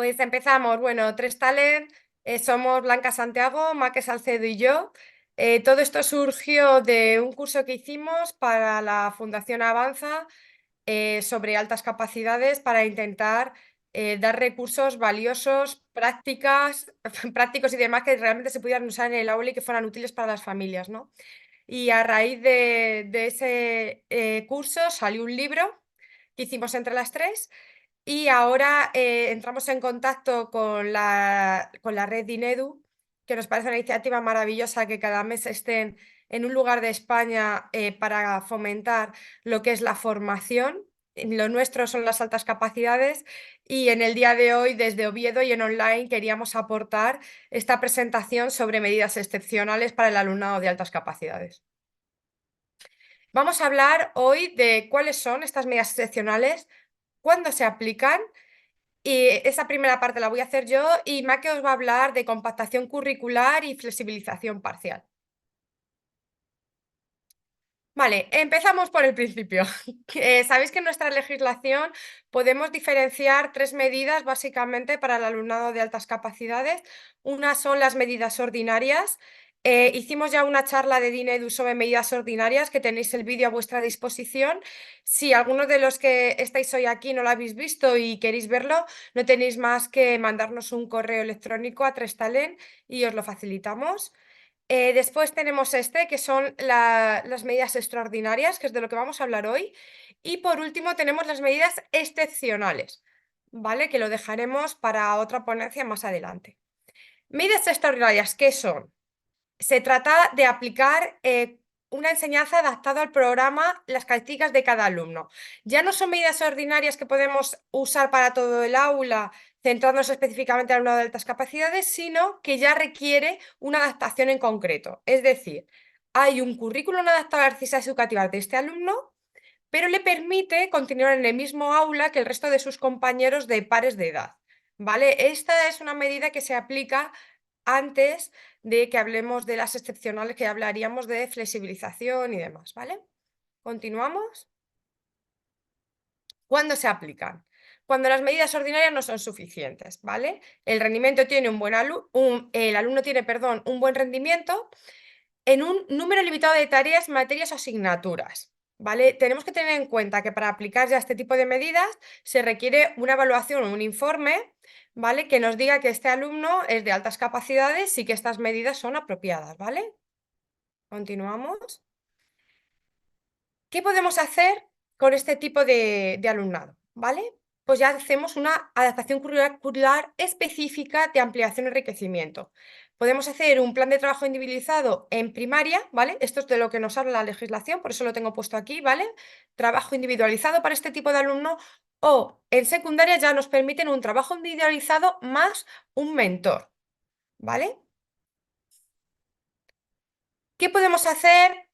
Pues empezamos. Bueno, Tres Talent, somos Blanca Santiago, Maque Salcedo y yo. Todo esto surgió de un curso que hicimos para la Fundación Avanza sobre altas capacidades para intentar dar recursos valiosos, prácticas, prácticos y demás que realmente se pudieran usar en el aula y que fueran útiles para las familias, ¿no? Y a raíz de ese curso salió un libro que hicimos entre las tres y ahora entramos en contacto con la red Dinedu, que nos parece una iniciativa maravillosa que cada mes estén en un lugar de España para fomentar lo que es la formación. Lo nuestro son las altas capacidades y en el día de hoy desde Oviedo y en online queríamos aportar esta presentación sobre medidas excepcionales para el alumnado de altas capacidades. Vamos a hablar hoy de cuáles son estas medidas excepcionales, cuándo se aplican y esa primera parte la voy a hacer yo y Maque os va a hablar de compactación curricular y flexibilización parcial. Vale, empezamos por el principio. Sabéis que en nuestra legislación podemos diferenciar tres medidas básicamente para el alumnado de altas capacidades. Una son las medidas ordinarias. Hicimos ya una charla de Dinedu sobre medidas ordinarias, que tenéis el vídeo a vuestra disposición. Si algunos de los que estáis hoy aquí no lo habéis visto y queréis verlo, no tenéis más que mandarnos un correo electrónico a Trestalent y os lo facilitamos. Después tenemos que son las medidas extraordinarias, que es de lo que vamos a hablar hoy. Y por último tenemos las medidas excepcionales, ¿vale? Que lo dejaremos para otra ponencia más adelante. Medidas extraordinarias, ¿qué son? Se trata de aplicar una enseñanza adaptada al programa, las características de cada alumno. Ya no son medidas ordinarias que podemos usar para todo el aula, centrándonos específicamente en alumnado de altas capacidades, sino que ya requiere una adaptación en concreto. Es decir, hay un currículum adaptado a las necesidades educativas de este alumno, pero le permite continuar en el mismo aula que el resto de sus compañeros de pares de edad. ¿Vale? Esta es una medida que se aplica antes de que hablemos de las excepcionales, que hablaríamos de flexibilización y demás, ¿vale? Continuamos. ¿Cuándo se aplican? Cuando las medidas ordinarias no son suficientes, ¿vale? El rendimiento tiene el alumno tiene, perdón, un buen rendimiento en un número limitado de tareas, materias o asignaturas, ¿vale? Tenemos que tener en cuenta que para aplicar ya este tipo de medidas se requiere una evaluación o un informe, ¿vale? Que nos diga que este alumno es de altas capacidades y que estas medidas son apropiadas, ¿vale? Continuamos. ¿Qué podemos hacer con este tipo de alumnado? ¿Vale? Pues ya hacemos una adaptación curricular específica de ampliación y enriquecimiento. Podemos hacer un plan de trabajo individualizado en primaria, ¿vale? Esto es de lo que nos habla la legislación, por eso lo tengo puesto aquí, ¿vale? Trabajo individualizado para este tipo de alumno, o en secundaria ya nos permiten un trabajo individualizado más un mentor, ¿vale? ¿Qué podemos hacer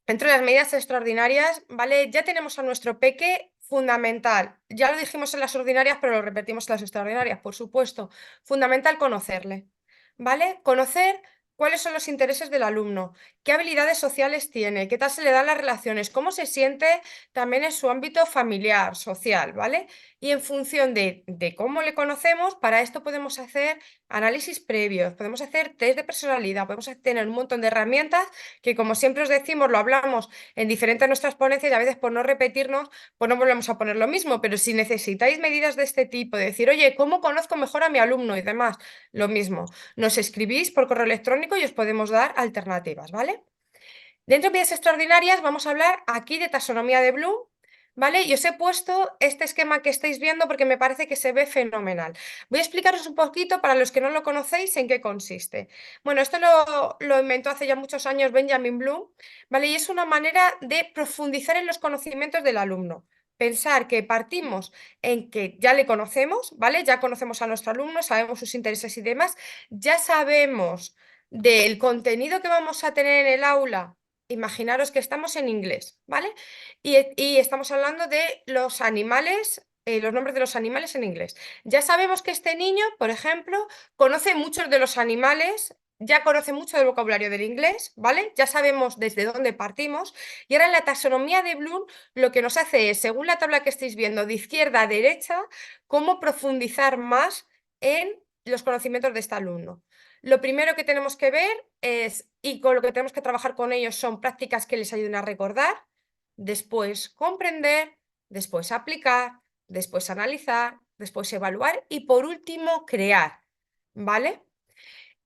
dentro de las medidas extraordinarias? ¿Vale? Ya tenemos a nuestro peque fundamental. Ya lo dijimos en las ordinarias, pero lo repetimos en las extraordinarias, por supuesto. Fundamental conocerle, ¿vale? Conocer cuáles son los intereses del alumno, qué habilidades sociales tiene, qué tal se le dan las relaciones, cómo se siente también en su ámbito familiar, social, ¿vale? Y en función de cómo le conocemos, para esto podemos hacer análisis previos, podemos hacer test de personalidad, podemos tener un montón de herramientas que, como siempre os decimos, lo hablamos en diferentes nuestras ponencias y a veces por no repetirnos, pues no volvemos a poner lo mismo, pero si necesitáis medidas de este tipo, de decir, oye, ¿cómo conozco mejor a mi alumno? Y demás, lo mismo, nos escribís por correo electrónico y os podemos dar alternativas, ¿vale? Dentro de medidas extraordinarias vamos a hablar aquí de taxonomía de Bloom, ¿vale? Y os he puesto este esquema que estáis viendo porque me parece que se ve fenomenal. Voy a explicaros un poquito, para los que no lo conocéis, en qué consiste. Bueno, esto lo inventó hace ya muchos años Benjamin Bloom, ¿vale? Y es una manera de profundizar en los conocimientos del alumno. Pensar que partimos en que ya le conocemos, ¿vale? Ya conocemos a nuestro alumno, sabemos sus intereses y demás, ya sabemos del contenido que vamos a tener en el aula. Imaginaros que estamos en inglés, ¿vale? Y estamos hablando de los animales, los nombres de los animales en inglés. Ya sabemos que este niño, por ejemplo, conoce muchos de los animales ya conoce mucho del vocabulario del inglés, ¿vale? Ya sabemos desde dónde partimos. Y ahora en la taxonomía de Bloom lo que nos hace es, según la tabla que estáis viendo, de izquierda a derecha, cómo profundizar más en los conocimientos de este alumno. Lo primero que tenemos que ver es, y con lo que tenemos que trabajar con ellos, son prácticas que les ayuden a recordar, después comprender, después aplicar, después analizar, después evaluar y por último crear, ¿vale?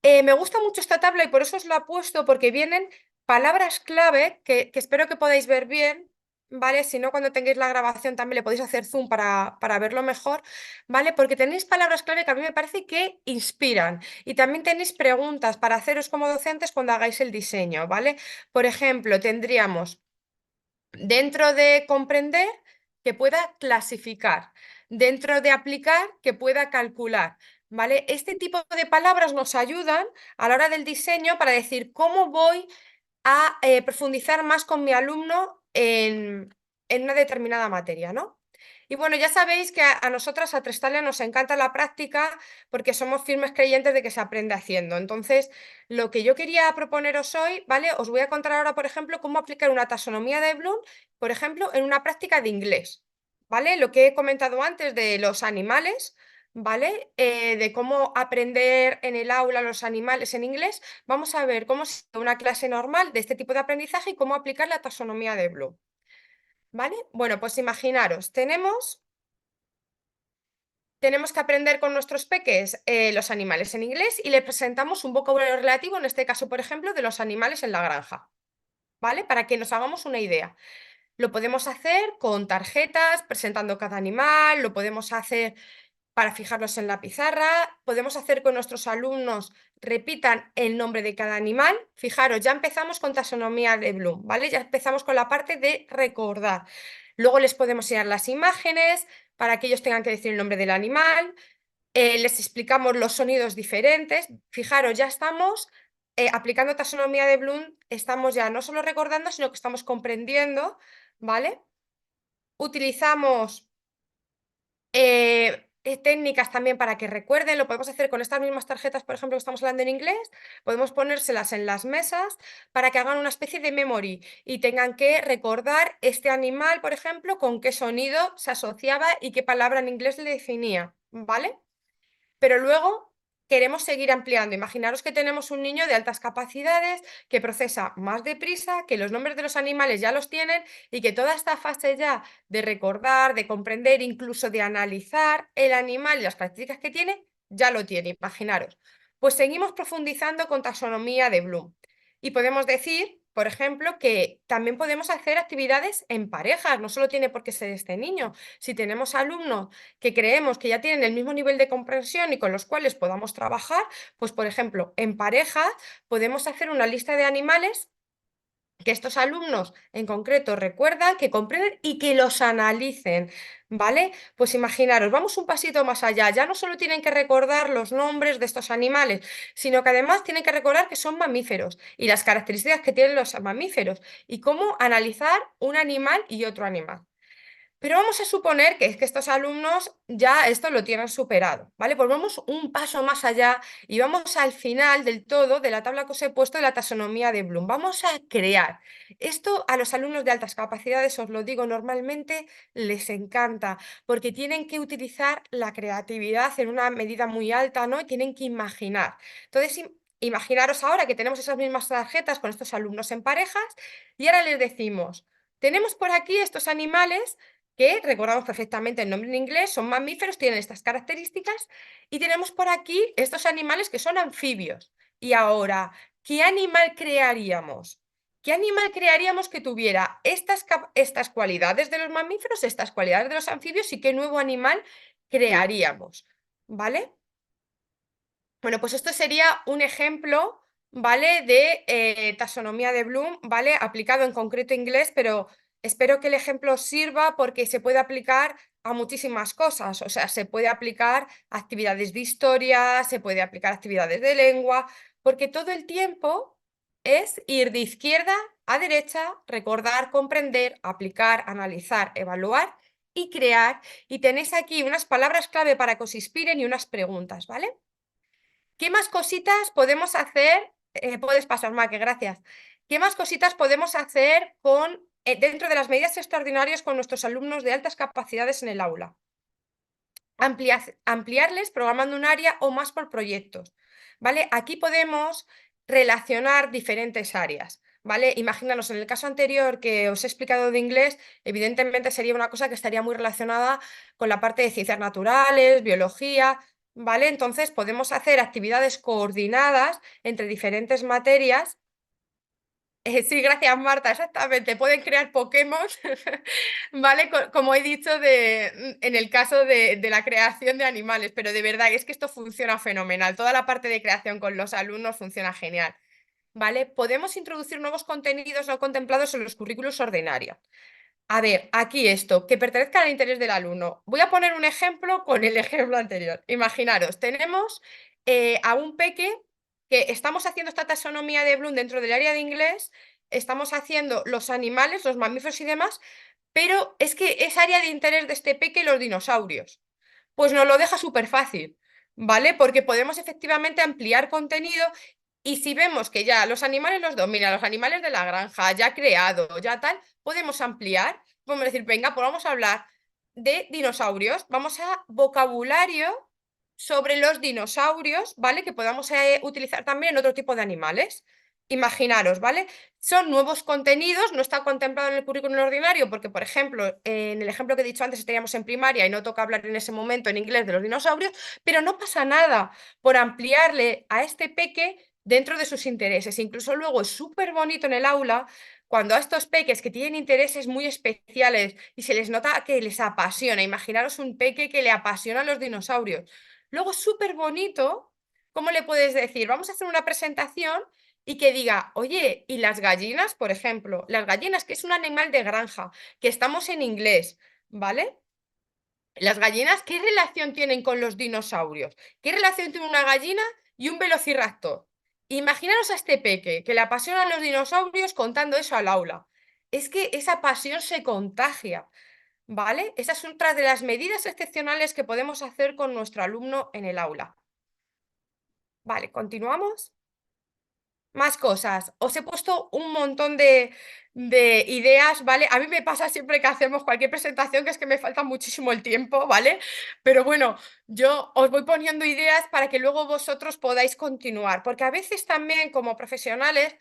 Me gusta mucho esta tabla y por eso os la he puesto, porque vienen palabras clave que espero que podáis ver bien, ¿vale? Si no, cuando tengáis la grabación también le podéis hacer zoom para verlo mejor, ¿vale? Porque tenéis palabras clave que a mí me parece que inspiran y también tenéis preguntas para haceros como docentes cuando hagáis el diseño, ¿vale? Por ejemplo, tendríamos dentro de comprender que pueda clasificar, dentro de aplicar que pueda calcular, ¿vale? Este tipo de palabras nos ayudan a la hora del diseño para decir cómo voy a profundizar más con mi alumno en una determinada materia, ¿no? Y bueno, ya sabéis que a nosotras, a Trestalia, nos encanta la práctica porque somos firmes creyentes de que se aprende haciendo. Entonces, lo que yo quería proponeros hoy, ¿vale? Os voy a contar ahora, por ejemplo, cómo aplicar una taxonomía de Bloom, por ejemplo, en una práctica de inglés, ¿vale? Lo que he comentado antes de los animales, ¿vale? De cómo aprender en el aula los animales en inglés, vamos a ver cómo es una clase normal de este tipo de aprendizaje y cómo aplicar la taxonomía de Bloom, ¿vale? Bueno, pues imaginaros, tenemos que aprender con nuestros peques los animales en inglés y le presentamos un vocabulario relativo, en este caso, por ejemplo, de los animales en la granja, ¿vale? Para que nos hagamos una idea. Lo podemos hacer con tarjetas, presentando cada animal, lo podemos hacer para fijarlos en la pizarra, podemos hacer con nuestros alumnos repitan el nombre de cada animal. Fijaros, ya empezamos con taxonomía de Bloom, ¿vale? Ya empezamos con la parte de recordar. Luego les podemos enseñar las imágenes para que ellos tengan que decir el nombre del animal. Les explicamos los sonidos diferentes. Fijaros, ya estamos aplicando taxonomía de Bloom, estamos ya no solo recordando, sino que estamos comprendiendo, ¿vale? Utilizamos técnicas también para que recuerden, lo podemos hacer con estas mismas tarjetas, por ejemplo, que estamos hablando en inglés, podemos ponérselas en las mesas para que hagan una especie de memory y tengan que recordar este animal, por ejemplo, con qué sonido se asociaba y qué palabra en inglés le definía, ¿vale? Pero luego queremos seguir ampliando. Imaginaros que tenemos un niño de altas capacidades que procesa más deprisa, que los nombres de los animales ya los tienen y que toda esta fase ya de recordar, de comprender, incluso de analizar el animal y las características que tiene, ya lo tiene, imaginaros. Pues seguimos profundizando con taxonomía de Bloom. Y podemos decir, por ejemplo, que también podemos hacer actividades en parejas, no solo tiene por qué ser este niño. Si tenemos alumnos que creemos que ya tienen el mismo nivel de comprensión y con los cuales podamos trabajar, pues por ejemplo, en pareja podemos hacer una lista de animales que estos alumnos en concreto recuerdan, que comprenden y que los analicen, ¿vale? Pues imaginaros, vamos un pasito más allá, ya no solo tienen que recordar los nombres de estos animales, sino que además tienen que recordar que son mamíferos y las características que tienen los mamíferos y cómo analizar un animal y otro animal. Pero vamos a suponer que es que estos alumnos ya esto lo tienen superado, ¿vale? Pues vamos un paso más allá y vamos al final del todo de la tabla que os he puesto de la taxonomía de Bloom. Vamos a crear. Esto a los alumnos de altas capacidades, os lo digo normalmente, les encanta porque tienen que utilizar la creatividad en una medida muy alta, ¿no? Y tienen que imaginar. Entonces, imaginaros ahora que tenemos esas mismas tarjetas con estos alumnos en parejas y ahora les decimos, tenemos por aquí estos animales que recordamos perfectamente el nombre en inglés, son mamíferos, tienen estas características, y tenemos por aquí estos animales que son anfibios. Y ahora, ¿qué animal crearíamos? ¿Qué animal crearíamos que tuviera estas cualidades de los mamíferos, estas cualidades de los anfibios y qué nuevo animal crearíamos? ¿Vale? Bueno, pues esto sería un ejemplo, ¿vale? De taxonomía de Bloom, ¿vale? Aplicado en concreto a inglés, pero espero que el ejemplo os sirva porque se puede aplicar a muchísimas cosas. O sea, se puede aplicar a actividades de historia, se puede aplicar a actividades de lengua, porque todo el tiempo es ir de izquierda a derecha, recordar, comprender, aplicar, analizar, evaluar y crear. Y tenéis aquí unas palabras clave para que os inspiren y unas preguntas, ¿vale? ¿Qué más cositas podemos hacer? Puedes pasar, Maque, gracias. ¿Qué más cositas podemos hacer dentro de las medidas extraordinarias con nuestros alumnos de altas capacidades en el aula? Ampliarles programando un área o más por proyectos, ¿vale? Aquí podemos relacionar diferentes áreas, ¿vale? Imagínanos, en el caso anterior que os he explicado de inglés, evidentemente sería una cosa que estaría muy relacionada con la parte de ciencias naturales, biología, ¿vale? Entonces podemos hacer actividades coordinadas entre diferentes materias. Sí, gracias, Marta, exactamente. Pueden crear Pokémon, ¿vale? Como he dicho en el caso de la creación de animales, pero de verdad es que esto funciona fenomenal. Toda la parte de creación con los alumnos funciona genial, ¿vale? Podemos introducir nuevos contenidos no contemplados en los currículos ordinarios. A ver, aquí esto, que pertenezca al interés del alumno. Voy a poner un ejemplo con el ejemplo anterior. Imaginaros, tenemos a un peque que estamos haciendo esta taxonomía de Bloom dentro del área de inglés, estamos haciendo los animales, los mamíferos y demás, pero es que es área de interés de este peque los dinosaurios. Pues nos lo deja súper fácil, ¿vale? Porque podemos efectivamente ampliar contenido y si vemos que ya los animales los domina, los animales de la granja, ya creado, ya tal, podemos ampliar, podemos decir, venga, pues vamos a hablar de dinosaurios, vamos a vocabulario sobre los dinosaurios, ¿vale? Que podamos utilizar también en otro tipo de animales. Imaginaros, ¿vale? Son nuevos contenidos, no está contemplado en el currículum ordinario porque, por ejemplo, en el ejemplo que he dicho antes, estaríamos en primaria y no toca hablar en ese momento en inglés de los dinosaurios, pero no pasa nada por ampliarle a este peque dentro de sus intereses. Incluso luego es súper bonito en el aula cuando a estos peques que tienen intereses muy especiales y se les nota que les apasiona. Imaginaros un peque que le apasionan los dinosaurios. Luego es súper bonito, ¿cómo le puedes decir? Vamos a hacer una presentación y que diga, oye, ¿y las gallinas, por ejemplo? Las gallinas, que es un animal de granja, que estamos en inglés, ¿vale? Las gallinas, ¿qué relación tienen con los dinosaurios? ¿Qué relación tiene una gallina y un velociraptor? Imaginaros a este peque que le apasionan los dinosaurios contando eso al aula. Es que esa pasión se contagia, ¿vale? Esas son otras de las medidas excepcionales que podemos hacer con nuestro alumno en el aula. Vale, continuamos. Más cosas. Os he puesto un montón de ideas, ¿vale? A mí me pasa siempre que hacemos cualquier presentación que es que me falta muchísimo el tiempo, ¿vale? Pero bueno, yo os voy poniendo ideas para que luego vosotros podáis continuar, porque a veces también como profesionales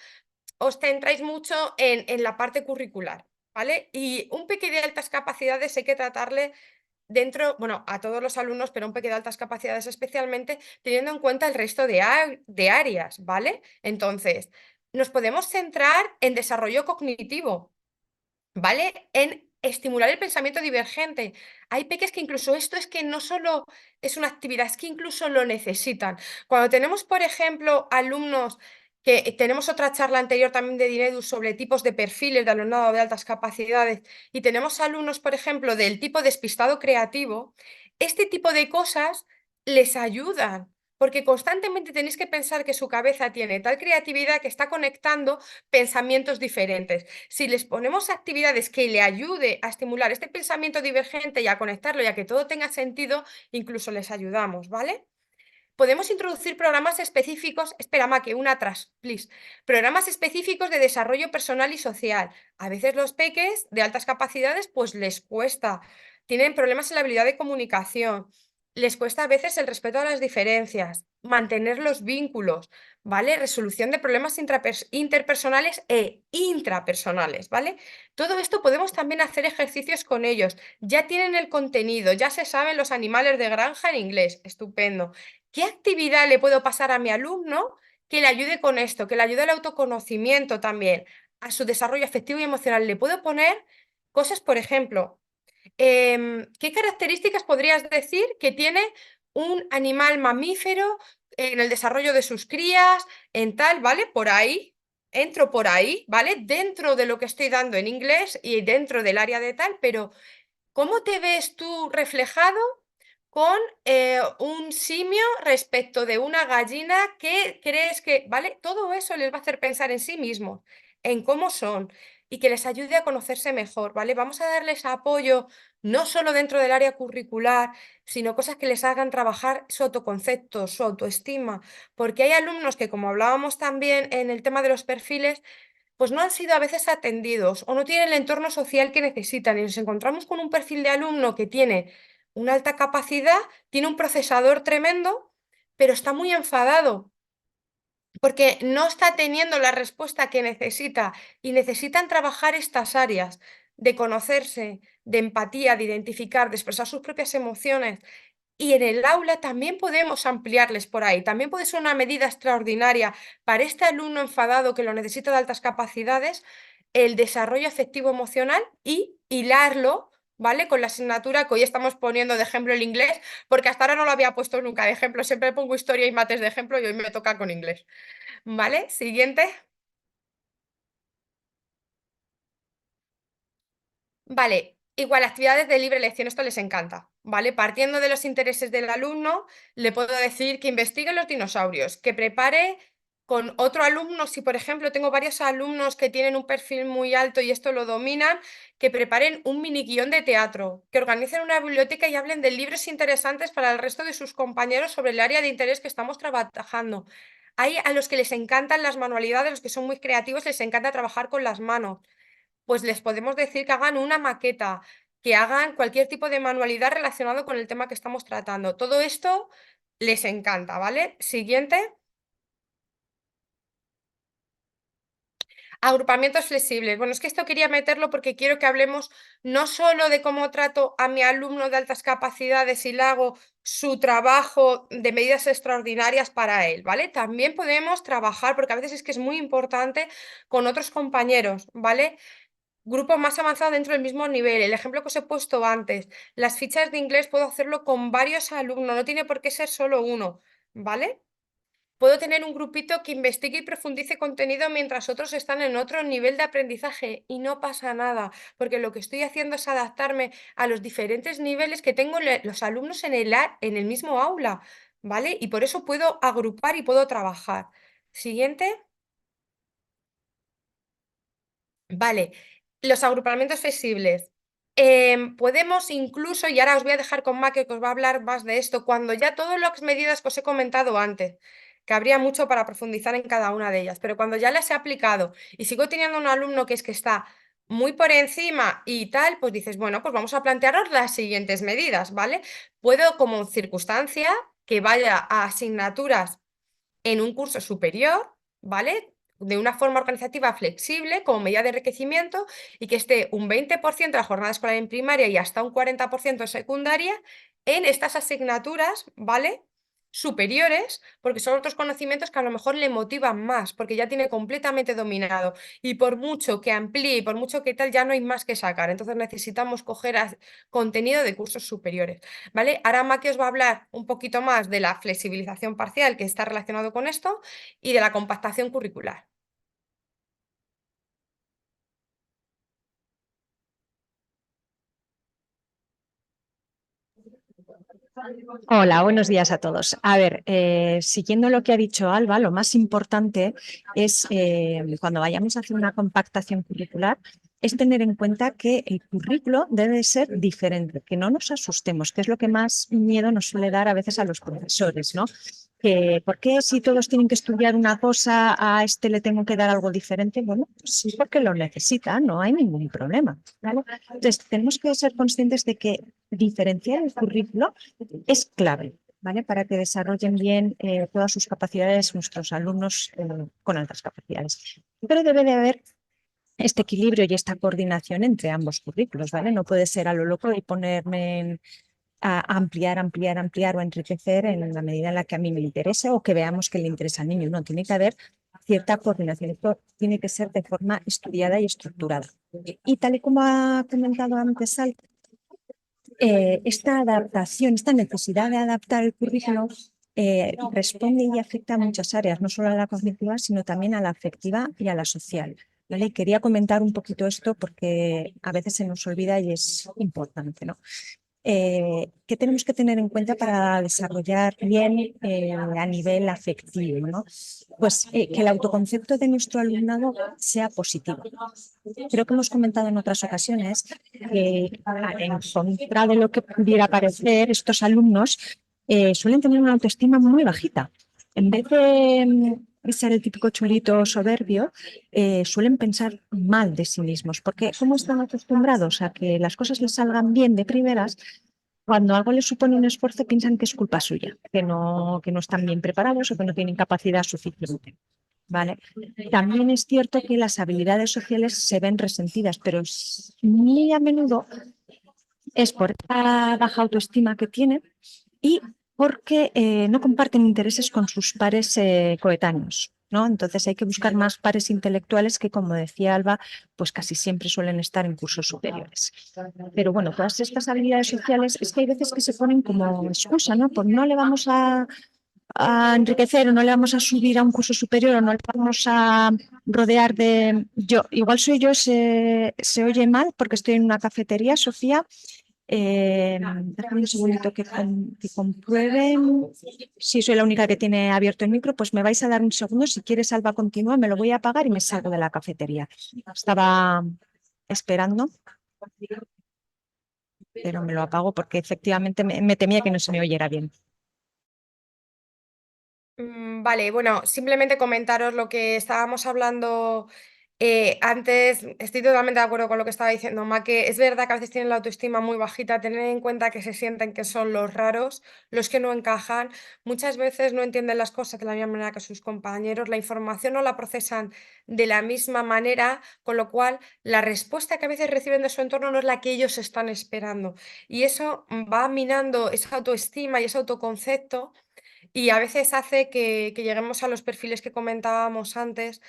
os centráis mucho en la parte curricular, ¿vale? Y un pequeño de altas capacidades hay que tratarle dentro, bueno, a todos los alumnos, pero un pequeño de altas capacidades especialmente, teniendo en cuenta el resto de áreas, ¿vale? Entonces, nos podemos centrar en desarrollo cognitivo, ¿vale? En estimular el pensamiento divergente. Hay peques que incluso esto es que no solo es una actividad, es que incluso lo necesitan. Cuando tenemos, por ejemplo, alumnos que tenemos otra charla anterior también de Dinedu sobre tipos de perfiles de alumnado de altas capacidades y tenemos alumnos, por ejemplo, del tipo despistado creativo, este tipo de cosas les ayudan. Porque constantemente tenéis que pensar que su cabeza tiene tal creatividad que está conectando pensamientos diferentes. Si les ponemos actividades que le ayude a estimular este pensamiento divergente y a conectarlo y a que todo tenga sentido, incluso les ayudamos, ¿vale? Podemos introducir programas específicos, espera, que una atrás, please. Programas específicos de desarrollo personal y social. A veces los peques de altas capacidades pues les cuesta, tienen problemas en la habilidad de comunicación, les cuesta a veces el respeto a las diferencias, mantener los vínculos, ¿vale? Resolución de problemas interpersonales e intrapersonales, ¿vale? Todo esto podemos también hacer ejercicios con ellos. Ya tienen el contenido, ya se saben los animales de granja en inglés, estupendo. ¿Qué actividad le puedo pasar a mi alumno que le ayude con esto, que le ayude al autoconocimiento también, a su desarrollo afectivo y emocional? Le puedo poner cosas, por ejemplo, ¿qué características podrías decir que tiene un animal mamífero en el desarrollo de sus crías, en tal, ¿vale? Por ahí, entro por ahí, ¿vale? Dentro de lo que estoy dando en inglés y dentro del área de tal, pero ¿cómo te ves tú reflejado con un simio respecto de una gallina? ¿Qué crees que, vale? Todo eso les va a hacer pensar en sí mismos, en cómo son. y que les ayude a conocerse mejor, ¿vale? Vamos a darles apoyo no solo dentro del área curricular, sino cosas que les hagan trabajar su autoconcepto, su autoestima, porque hay alumnos que, como hablábamos también en el tema de los perfiles, pues no han sido a veces atendidos o no tienen el entorno social que necesitan y nos encontramos con un perfil de alumno que tiene una alta capacidad, tiene un procesador tremendo, pero está muy enfadado porque no está teniendo la respuesta que necesita y necesitan trabajar estas áreas de conocerse, de empatía, de identificar, de expresar sus propias emociones. Y en el aula también podemos ampliarles por ahí. También puede ser una medida extraordinaria para este alumno enfadado que lo necesita de altas capacidades, el desarrollo afectivo emocional y hilarlo, ¿vale? Con la asignatura que hoy estamos poniendo de ejemplo el inglés, porque hasta ahora no lo había puesto nunca de ejemplo. Siempre pongo historia y mates de ejemplo y hoy me toca con inglés. ¿Vale? Siguiente. Vale, igual actividades de libre elección, esto les encanta, ¿vale? Partiendo de los intereses del alumno, le puedo decir que investigue los dinosaurios, que prepare con otro alumno, si por ejemplo tengo varios alumnos que tienen un perfil muy alto y esto lo dominan, que preparen un mini guión de teatro, que organicen una biblioteca y hablen de libros interesantes para el resto de sus compañeros sobre el área de interés que estamos trabajando. Hay a los que les encantan las manualidades, los que son muy creativos, les encanta trabajar con las manos, pues les podemos decir que hagan una maqueta, que hagan cualquier tipo de manualidad relacionado con el tema que estamos tratando. Todo esto les encanta, ¿vale? Siguiente. Agrupamientos flexibles. Bueno, es que esto quería meterlo porque quiero que hablemos no solo de cómo trato a mi alumno de altas capacidades y le hago su trabajo de medidas extraordinarias para él, ¿vale? También podemos trabajar, porque a veces es que es muy importante, con otros compañeros, ¿vale? Grupo más avanzado dentro del mismo nivel. El ejemplo que os he puesto antes. Las fichas de inglés puedo hacerlo con varios alumnos, no tiene por qué ser solo uno, ¿vale? Puedo tener un grupito que investigue y profundice contenido mientras otros están en otro nivel de aprendizaje y no pasa nada, porque lo que estoy haciendo es adaptarme a los diferentes niveles que tengo los alumnos en en el mismo aula, ¿vale? Y por eso puedo agrupar y puedo trabajar. Siguiente. Vale, los agrupamientos flexibles. Podemos incluso, y ahora os voy a dejar con Maque que os va a hablar más de esto, cuando ya todas las medidas que os he comentado antes, que habría mucho para profundizar en cada una de ellas, pero cuando ya las he aplicado y sigo teniendo un alumno que es que está muy por encima y tal, pues dices, bueno, pues vamos a plantearnos las siguientes medidas, ¿vale? Puedo, como circunstancia, que vaya a asignaturas en un curso superior, ¿vale? De una forma organizativa flexible, como medida de enriquecimiento, y que esté un 20% de la jornada escolar en primaria y hasta un 40% en secundaria en estas asignaturas, ¿vale? Superiores, porque son otros conocimientos que a lo mejor le motivan más, porque ya tiene completamente dominado. Y por mucho que amplíe, y por mucho que tal, ya no hay más que sacar. Entonces necesitamos coger contenido de cursos superiores. ¿Vale? Ahora Maki os va a hablar un poquito más de la flexibilización parcial que está relacionado con esto y de la compactación curricular. Hola, buenos días a todos. A ver, siguiendo lo que ha dicho Alba, lo más importante es cuando vayamos a hacer una compactación curricular, es tener en cuenta que el currículo debe ser diferente, que no nos asustemos, que es lo que más miedo nos suele dar a veces a los profesores, ¿no? Que, ¿por qué si todos tienen que estudiar una cosa, a este le tengo que dar algo diferente? Bueno, pues sí, porque lo necesita, no hay ningún problema, ¿vale? Entonces, tenemos que ser conscientes de que diferenciar el currículo es clave, ¿vale? Para que desarrollen bien todas sus capacidades nuestros alumnos con altas capacidades. Pero debe de haber este equilibrio y esta coordinación entre ambos currículos, ¿vale? No puede ser a lo loco y ponerme a ampliar, ampliar, ampliar o enriquecer en la medida en la que a mí me interese o que veamos que le interesa al niño. No, tiene que haber cierta coordinación. Esto tiene que ser de forma estudiada y estructurada. Y tal y como ha comentado antes Sal, esta adaptación, esta necesidad de adaptar el currículo responde y afecta a muchas áreas, no solo a la cognitiva, sino también a la afectiva y a la social. ¿Vale? Y quería comentar un poquito esto porque a veces se nos olvida y es importante, ¿no? ¿qué tenemos que tener en cuenta para desarrollar bien a nivel afectivo, ¿no? Pues que el autoconcepto de nuestro alumnado sea positivo. Creo que hemos comentado en otras ocasiones que en contra de lo que pudiera parecer, estos alumnos suelen tener una autoestima muy bajita. En vez de ser el típico chulito soberbio, suelen pensar mal de sí mismos, porque como están acostumbrados a que las cosas les salgan bien de primeras, cuando algo les supone un esfuerzo piensan que es culpa suya, que no están bien preparados o que no tienen capacidad suficiente. ¿Vale? También es cierto que las habilidades sociales se ven resentidas, pero muy a menudo es por esta baja autoestima que tienen y porque no comparten intereses con sus pares coetáneos, ¿no? Entonces hay que buscar más pares intelectuales que, como decía Alba, pues casi siempre suelen estar en cursos superiores. Pero bueno, todas estas habilidades sociales es que hay veces que se ponen como excusa, ¿no? Pues no le vamos a enriquecer o no le vamos a subir a un curso superior o no le vamos a rodear de... Yo, igual soy yo, se oye mal porque estoy en una cafetería, Sofía. Déjame un segundito que comprueben si soy la única que tiene abierto el micro, pues me vais a dar un segundo. Si quieres, Alba, continúa, me lo voy a apagar y me salgo de la cafetería. Estaba esperando, pero me lo apago porque efectivamente me temía que no se me oyera bien. Vale, bueno, simplemente comentaros lo que estábamos hablando antes. Estoy totalmente de acuerdo con lo que estaba diciendo Maque. Es verdad que a veces tienen la autoestima muy bajita, tener en cuenta que se sienten que son los raros, los que no encajan. Muchas veces no entienden las cosas de la misma manera que sus compañeros, la información no la procesan de la misma manera, con lo cual la respuesta que a veces reciben de su entorno no es la que ellos están esperando. Y eso va minando esa autoestima y ese autoconcepto y a veces hace que lleguemos a los perfiles que comentábamos antes,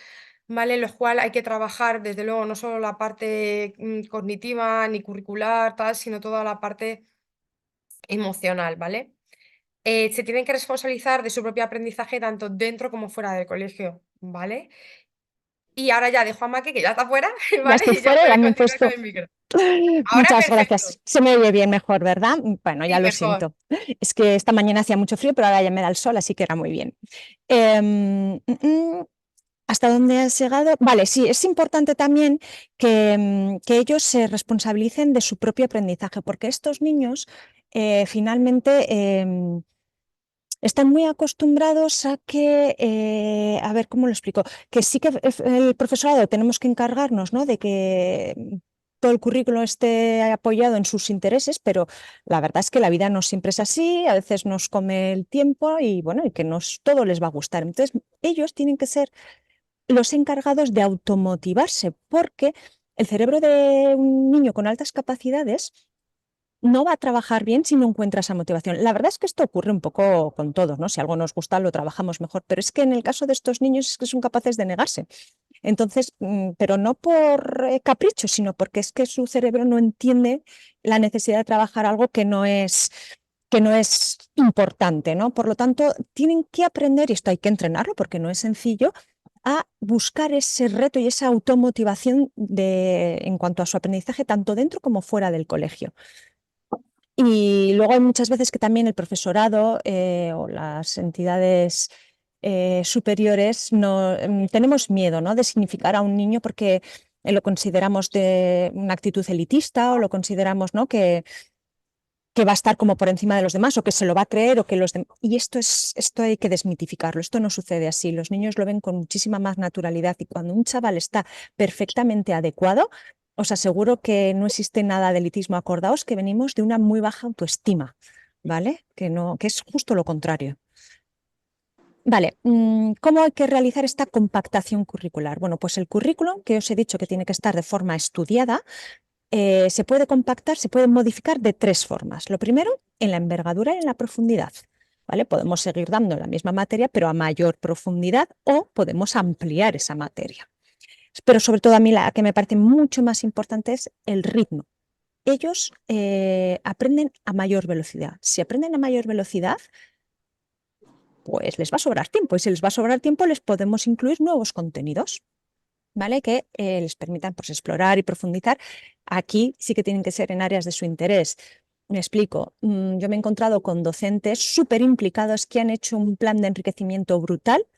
¿vale? En los cuales hay que trabajar, desde luego, no solo la parte cognitiva ni curricular, tal, sino toda la parte emocional, ¿vale? Se tienen que responsabilizar de su propio aprendizaje tanto dentro como fuera del colegio, ¿vale? Y ahora ya dejo a Maki, que ya está fuera, Ya ¿vale? estoy Y ya fuera, ya puede me he continuar con puesto. el micro. Ahora Muchas perfecto. gracias. Se me oye bien mejor, ¿verdad? Bueno, ya Sí, lo mejor. siento. Es que esta mañana hacía mucho frío, pero ahora ya me da el sol, así que era muy bien. ¿Hasta dónde has llegado? Vale, sí, es importante también que ellos se responsabilicen de su propio aprendizaje, porque estos niños finalmente están muy acostumbrados a que, a ver, ¿cómo lo explico? Que sí que el profesorado tenemos que encargarnos, ¿no? De que todo el currículo esté apoyado en sus intereses, pero la verdad es que la vida no siempre es así, a veces nos come el tiempo y bueno, y que no todo les va a gustar. Entonces, ellos tienen que ser los encargados de automotivarse, porque el cerebro de un niño con altas capacidades no va a trabajar bien si no encuentra esa motivación. La verdad es que esto ocurre un poco con todos, ¿no? Si algo nos gusta, lo trabajamos mejor, pero es que en el caso de estos niños es que son capaces de negarse. Entonces, pero no por capricho, sino porque es que su cerebro no entiende la necesidad de trabajar algo que no es importante, ¿no? Por lo tanto, tienen que aprender, y esto hay que entrenarlo porque no es sencillo, a buscar ese reto y esa automotivación en cuanto a su aprendizaje, tanto dentro como fuera del colegio. Y luego hay muchas veces que también el profesorado o las entidades superiores tenemos miedo, ¿no? De significar a un niño porque lo consideramos de una actitud elitista o lo consideramos, ¿no? Que va a estar como por encima de los demás o que se lo va a creer o que los demás... Y esto hay que desmitificarlo, esto no sucede así, los niños lo ven con muchísima más naturalidad y cuando un chaval está perfectamente adecuado, os aseguro que no existe nada de elitismo. Acordaos que venimos de una muy baja autoestima, ¿vale? Que no, que es justo lo contrario. Vale, ¿cómo hay que realizar esta compactación curricular? Bueno, pues el currículum que os he dicho que tiene que estar de forma estudiada, se puede compactar, se puede modificar de tres formas. Lo primero, en la envergadura y en la profundidad. ¿Vale? Podemos seguir dando la misma materia, pero a mayor profundidad o podemos ampliar esa materia. Pero sobre todo a mí la que me parece mucho más importante es el ritmo. Ellos aprenden a mayor velocidad. Si aprenden a mayor velocidad, pues les va a sobrar tiempo. Y si les va a sobrar tiempo, les podemos incluir nuevos contenidos. ¿Vale? Que les permitan pues, explorar y profundizar. Aquí sí que tienen que ser en áreas de su interés. Me explico. Yo me he encontrado con docentes súper implicados que han hecho un plan de enriquecimiento brutal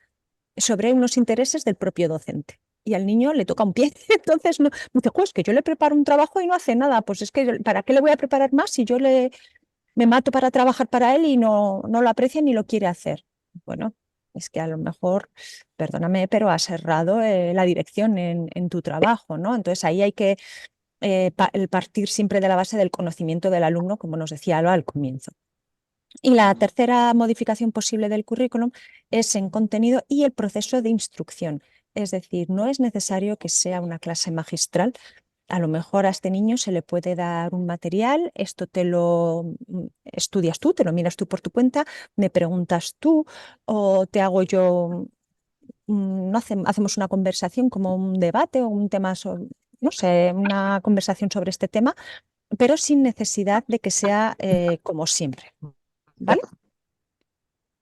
sobre unos intereses del propio docente. Y al niño le toca un pie. Entonces no, me dice, pues que yo le preparo un trabajo y no hace nada. Pues es que, ¿para qué le voy a preparar más si yo me mato para trabajar para él y no lo aprecia ni lo quiere hacer? Bueno, es que a lo mejor, perdóname, pero has errado la dirección en tu trabajo, ¿no? Entonces ahí hay que el partir siempre de la base del conocimiento del alumno, como nos decía Alba al comienzo. Y la tercera modificación posible del currículum es en contenido y el proceso de instrucción. Es decir, no es necesario que sea una clase magistral. A lo mejor a este niño se le puede dar un material, esto te lo estudias tú, te lo miras tú por tu cuenta, me preguntas tú o te hago yo, no hacemos una conversación como un debate o un tema, no sé, una conversación sobre este tema, pero sin necesidad de que sea como siempre. ¿Vale?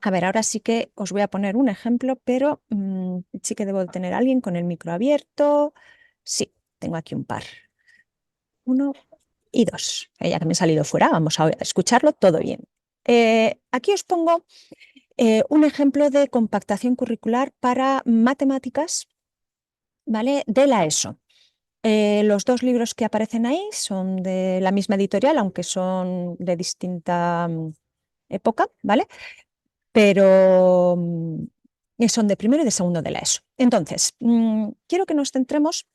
A ver, ahora sí que os voy a poner un ejemplo, pero sí que debo de tener a alguien con el micro abierto. Sí, tengo aquí un par. Uno y dos. Ya que me he salido fuera, vamos a escucharlo todo bien. Aquí os pongo un ejemplo de compactación curricular para matemáticas, ¿vale? De la ESO. Los dos libros que aparecen ahí son de la misma editorial, aunque son de distinta época, ¿vale? Pero son de primero y de segundo de la ESO. Entonces, quiero que nos centremos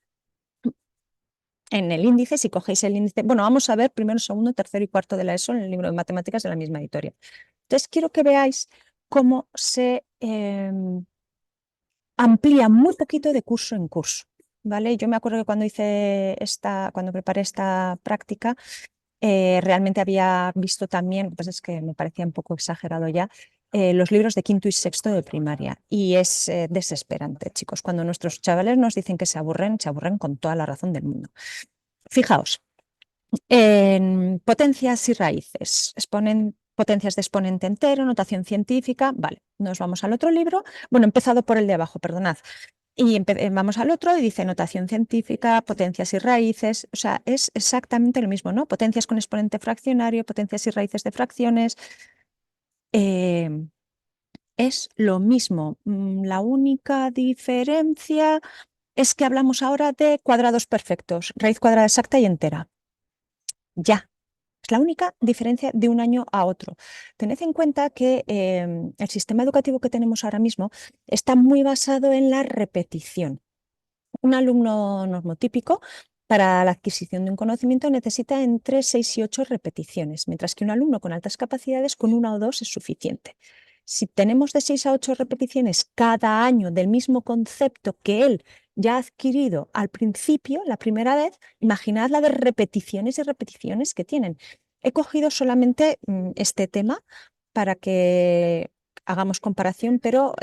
en el índice, si cogéis el índice, bueno, vamos a ver primero, segundo, tercero y cuarto de la ESO en el libro de matemáticas de la misma editorial. Entonces, quiero que veáis cómo se amplía muy poquito de curso en curso, ¿vale? Yo me acuerdo que cuando preparé esta práctica, realmente había visto también, lo que pasa es que me parecía un poco exagerado ya, los libros de quinto y sexto de primaria. Y es desesperante, chicos. Cuando nuestros chavales nos dicen que se aburren con toda la razón del mundo. Fijaos, en potencias y raíces, potencias de exponente entero, notación científica. Vale, nos vamos al otro libro. Bueno, he empezado por el de abajo, perdonad. Y vamos al otro y dice notación científica, potencias y raíces. O sea, es exactamente lo mismo, ¿no? Potencias con exponente fraccionario, potencias y raíces de fracciones. Eh, es lo mismo. La única diferencia es que hablamos ahora de cuadrados perfectos, raíz cuadrada exacta y entera. Ya. Es la única diferencia de un año a otro. Tened en cuenta que el sistema educativo que tenemos ahora mismo está muy basado en la repetición. Un alumno normotípico para la adquisición de un conocimiento necesita entre 6 y 8 repeticiones, mientras que un alumno con altas capacidades con una o dos es suficiente. Si tenemos de 6 a 8 repeticiones cada año del mismo concepto que él ya ha adquirido al principio, la primera vez, imaginad la de repeticiones y repeticiones que tienen. He cogido solamente este tema para que hagamos comparación, pero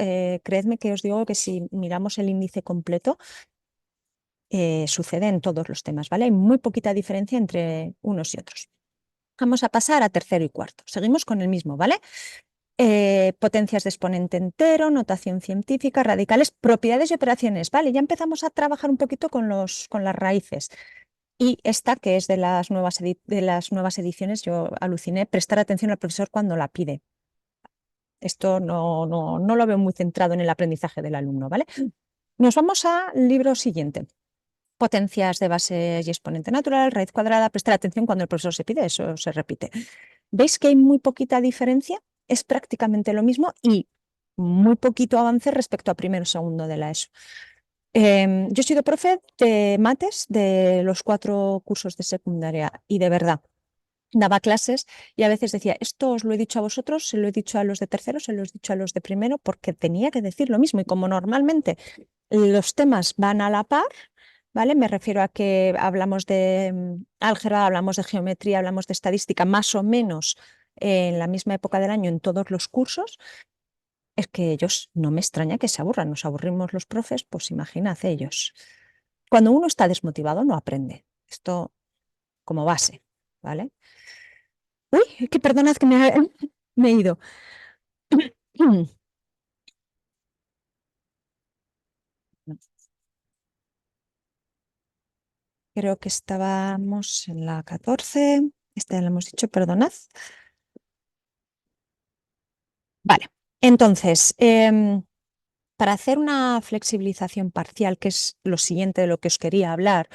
creedme que os digo que si miramos el índice completo, sucede en todos los temas, ¿vale? Hay muy poquita diferencia entre unos y otros. Vamos a pasar a tercero y cuarto. Seguimos con el mismo, ¿vale? Potencias de exponente entero, notación científica, radicales, propiedades y operaciones, ¿vale? Ya empezamos a trabajar un poquito con las raíces. Y esta, que es de de las nuevas ediciones, yo aluciné, prestar atención al profesor cuando la pide. Esto no lo veo muy centrado en el aprendizaje del alumno, ¿vale? Nos vamos al libro siguiente. Potencias de base y exponente natural, raíz cuadrada, prestar atención cuando el profesor se pide, eso se repite. ¿Veis que hay muy poquita diferencia? Es prácticamente lo mismo y muy poquito avance respecto a primero y segundo de la ESO. Yo he sido profe de mates de los 4 cursos de secundaria y de verdad daba clases y a veces decía, esto os lo he dicho a vosotros, se lo he dicho a los de tercero, se lo he dicho a los de primero, porque tenía que decir lo mismo y como normalmente los temas van a la par, ¿vale? Me refiero a que hablamos de álgebra, hablamos de geometría, hablamos de estadística, más o menos en la misma época del año en todos los cursos. Es que ellos no me extraña que se aburran, nos aburrimos los profes, pues imagínate ellos. Cuando uno está desmotivado no aprende. Esto como base, ¿vale? Uy, que perdonad que me he ido. Creo que estábamos en la 14. Este ya lo hemos dicho, perdonad. Vale, entonces, para hacer una flexibilización parcial, que es lo siguiente de lo que os quería hablar,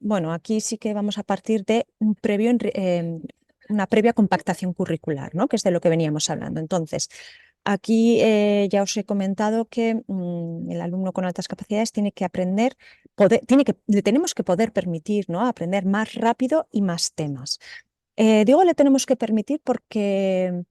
bueno, aquí sí que vamos a partir de una previa compactación curricular, ¿no? Que es de lo que veníamos hablando. Entonces, aquí ya os he comentado que el alumno con altas capacidades tiene que aprender, le tenemos que poder permitir, ¿no? Aprender más rápido y más temas. Digo, le tenemos que permitir porque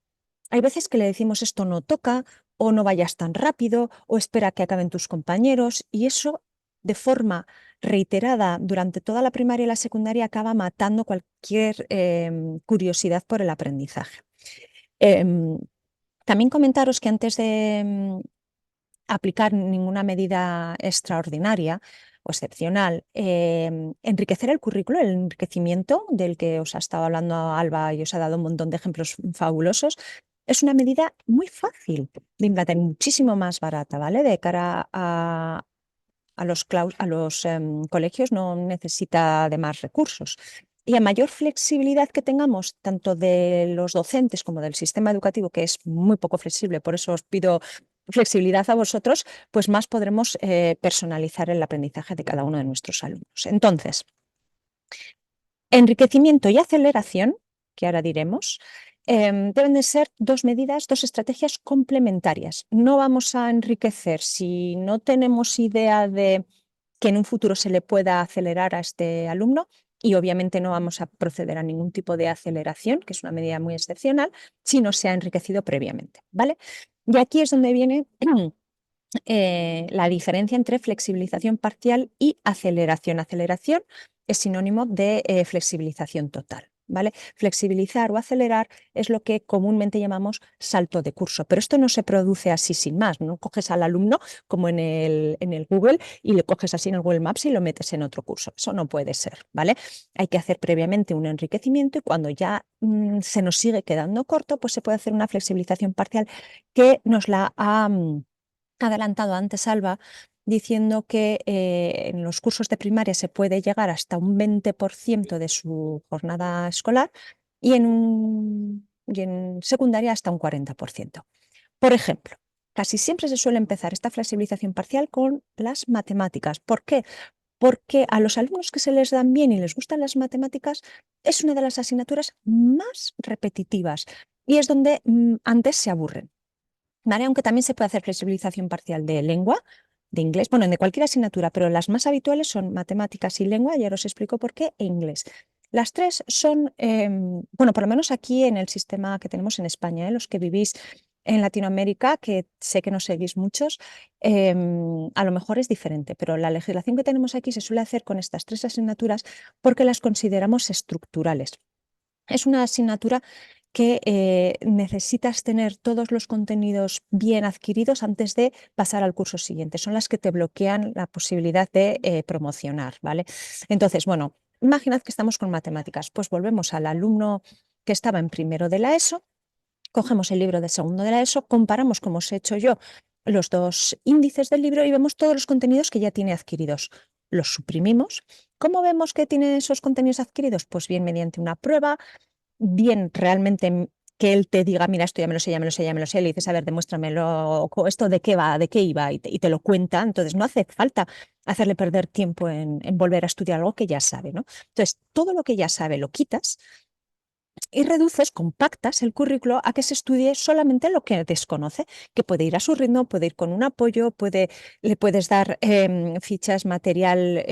hay veces que le decimos esto no toca o no vayas tan rápido o espera que acaben tus compañeros y eso de forma reiterada durante toda la primaria y la secundaria acaba matando cualquier curiosidad por el aprendizaje. Em, También comentaros que antes de aplicar ninguna medida extraordinaria o excepcional, enriquecer el currículo, el enriquecimiento del que os ha estado hablando Alba y os ha dado un montón de ejemplos fabulosos, es una medida muy fácil de implantar, muchísimo más barata, ¿vale? De cara a los colegios no necesita de más recursos. Y a mayor flexibilidad que tengamos, tanto de los docentes como del sistema educativo, que es muy poco flexible, por eso os pido flexibilidad a vosotros, pues más podremos personalizar el aprendizaje de cada uno de nuestros alumnos. Entonces, enriquecimiento y aceleración, que ahora diremos, deben de ser dos medidas, dos estrategias complementarias. No vamos a enriquecer si no tenemos idea de que en un futuro se le pueda acelerar a este alumno y obviamente no vamos a proceder a ningún tipo de aceleración, que es una medida muy excepcional, si no se ha enriquecido previamente, ¿vale? Y aquí es donde viene la diferencia entre flexibilización parcial y aceleración. Aceleración es sinónimo de flexibilización total. ¿Vale? Flexibilizar o acelerar es lo que comúnmente llamamos salto de curso, pero esto no se produce así sin más. No coges al alumno como en el Google y le coges así en el Google Maps y lo metes en otro curso. Eso no puede ser, ¿vale? Hay que hacer previamente un enriquecimiento y cuando ya se nos sigue quedando corto, pues se puede hacer una flexibilización parcial que nos la ha adelantado antes Alba, diciendo que en los cursos de primaria se puede llegar hasta un 20% de su jornada escolar y en secundaria hasta un 40%. Por ejemplo, casi siempre se suele empezar esta flexibilización parcial con las matemáticas. ¿Por qué? Porque a los alumnos que se les dan bien y les gustan las matemáticas es una de las asignaturas más repetitivas y es donde antes se aburren. ¿Vale? Aunque también se puede hacer flexibilización parcial de lengua, de inglés, bueno, de cualquier asignatura, pero las más habituales son matemáticas y lengua, y ahora os explico por qué, e inglés. Las tres son, bueno, por lo menos aquí en el sistema que tenemos en España, los que vivís en Latinoamérica, que sé que no seguís muchos, a lo mejor es diferente, pero la legislación que tenemos aquí se suele hacer con estas tres asignaturas porque las consideramos estructurales. Es una asignatura que necesitas tener todos los contenidos bien adquiridos antes de pasar al curso siguiente. Son las que te bloquean la posibilidad de promocionar, ¿vale? Entonces, bueno, imaginad que estamos con matemáticas. Pues volvemos al alumno que estaba en primero de la ESO, cogemos el libro de segundo de la ESO, comparamos, como os he hecho yo, los dos índices del libro y vemos todos los contenidos que ya tiene adquiridos. Los suprimimos. ¿Cómo vemos que tiene esos contenidos adquiridos? Pues bien, mediante una prueba, bien realmente que él te diga, mira, esto ya me lo sé, ya me lo sé, ya me lo sé, le dices, a ver, demuéstramelo, esto de qué va, de qué iba, y te lo cuenta. Entonces, no hace falta hacerle perder tiempo en volver a estudiar algo que ya sabe, ¿no? Entonces, todo lo que ya sabe lo quitas y reduces, compactas el currículo a que se estudie solamente lo que desconoce, que puede ir a su ritmo, puede ir con un apoyo, le puedes dar fichas, material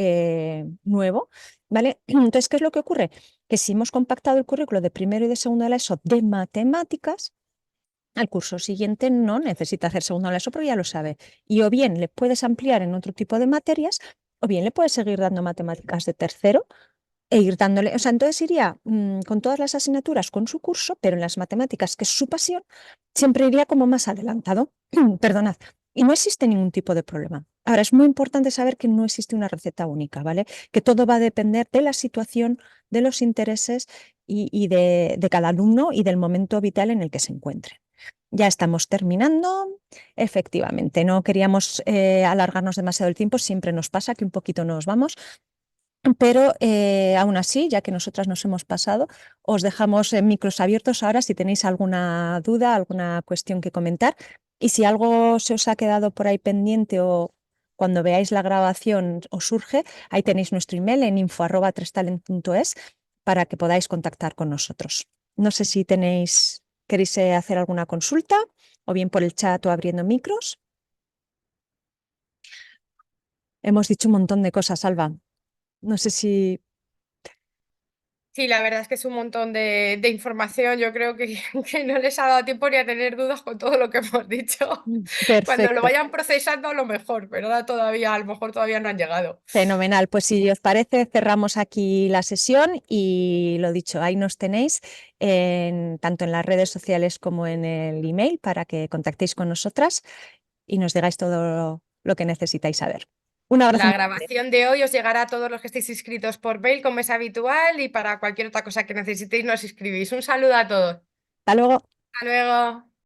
nuevo, ¿vale? Entonces, ¿qué es lo que ocurre? Que si hemos compactado el currículo de primero y de segundo de la ESO de matemáticas, al curso siguiente no necesita hacer segundo de la ESO porque ya lo sabe. Y o bien le puedes ampliar en otro tipo de materias, o bien le puedes seguir dando matemáticas de tercero e ir dándole, o sea, entonces iría con todas las asignaturas con su curso, pero en las matemáticas, que es su pasión, siempre iría como más adelantado. Perdonad. Y no existe ningún tipo de problema. Ahora, es muy importante saber que no existe una receta única, ¿vale? Que todo va a depender de la situación, de los intereses y de cada alumno y del momento vital en el que se encuentre. Ya estamos terminando. Efectivamente, no queríamos alargarnos demasiado el tiempo. Siempre nos pasa que un poquito nos vamos. Pero aún así, ya que nosotras nos hemos pasado, os dejamos micros abiertos ahora si tenéis alguna duda, alguna cuestión que comentar. Y si algo se os ha quedado por ahí pendiente o cuando veáis la grabación os surge, ahí tenéis nuestro email en info@trestalent.es para que podáis contactar con nosotros. No sé si queréis hacer alguna consulta o bien por el chat o abriendo micros. Hemos dicho un montón de cosas, Alba. No sé si... Sí, la verdad es que es un montón de información. Yo creo que, que no les ha dado tiempo ni a tener dudas con todo lo que hemos dicho. Cuando lo Perfecto. vayan procesando, a lo mejor, pero ahora todavía, a lo mejor todavía no han llegado. Fenomenal. Pues si os parece, cerramos aquí la sesión y lo dicho, ahí nos tenéis tanto en las redes sociales como en el email para que contactéis con nosotras y nos digáis todo lo que necesitáis saber. Un abrazo La muy grande. grabación de hoy os llegará a todos los que estéis inscritos por mail, como es habitual, y para cualquier otra cosa que necesitéis nos escribís. Un saludo a todos. Hasta luego. Hasta luego.